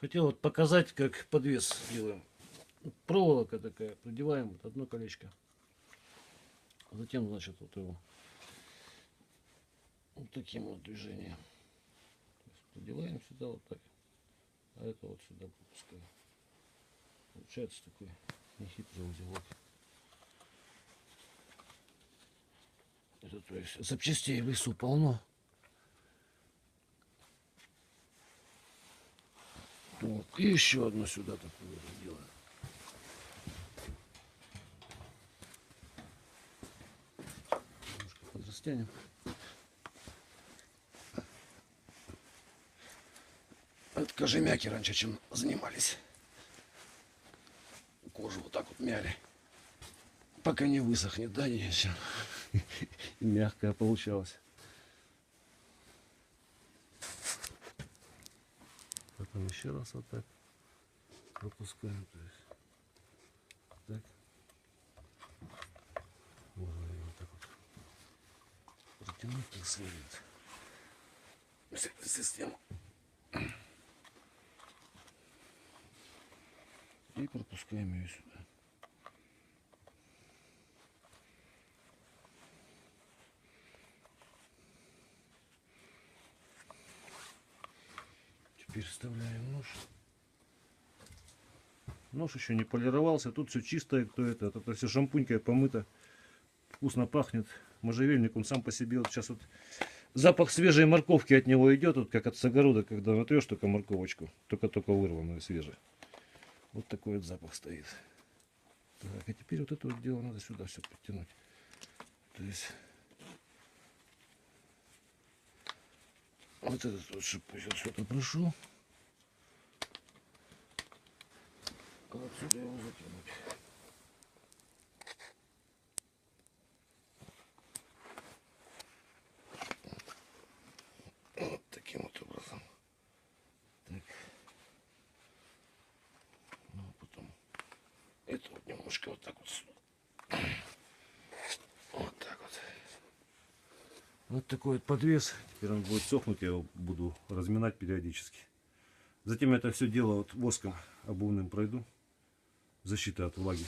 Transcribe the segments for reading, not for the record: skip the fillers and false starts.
Хотел вот показать, как подвес делаем. Проволока такая, продеваем вот одно колечко. Затем, значит, вот его вот таким вот движением. Продеваем сюда вот так. А это вот сюда пропускаем. Получается такой нехитрый узелок. Это, то есть, запчастей в лесу полно. Вот. И еще одно сюда такое делаем. Немножко подрастянем. Это кожемяки раньше чем занимались. Кожу вот так вот мяли. Пока не высохнет, да, еще. И мягкая получалась. Потом еще раз вот так пропускаем. То есть, так. Можно ее вот так вот протянуть как следует. Систему. И пропускаем ее сюда. Теперь вставляем нож. Нож еще не полировался. Тут все чистое. Кто это все шампунькой помыто. Вкусно пахнет. Можжевельник, он сам по себе. Вот сейчас вот запах свежей морковки от него идет. Вот как от огорода, когда натрешь только морковочку. Только-только вырванную, свежую. Вот такой вот запах стоит. Так, а теперь вот это вот дело надо сюда все подтянуть. То есть вот этот вот шип сейчас сюда прошу. А отсюда его затянуть. Вот таким вот образом. Так. Ну, а потом это вот немножко вот так вот сюда. Вот так вот. Вот такой вот подвес. Теперь он будет сохнуть, я его буду разминать периодически. Затем это все дело вот воском обувным пройду. Защита от влаги.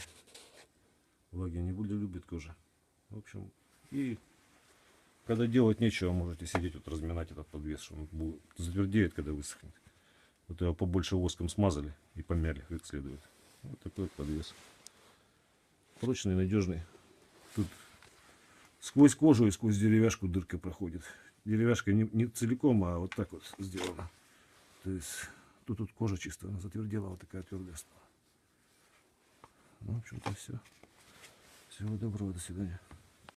Влаги не буду любит кожа. В общем, и когда делать нечего, можете сидеть вот разминать этот подвес, что он будет затвердеет, когда высохнет. Вот его побольше воском смазали и помяли как следует. Вот такой вот подвес. Прочный, надежный. Тут сквозь кожу и сквозь деревяшку дырка проходит. Деревяшка не целиком, а вот так вот сделана. То есть тут кожа чисто, она затвердела, вот такая твердая стала. Ну, в общем-то, все. Всего доброго, до свидания.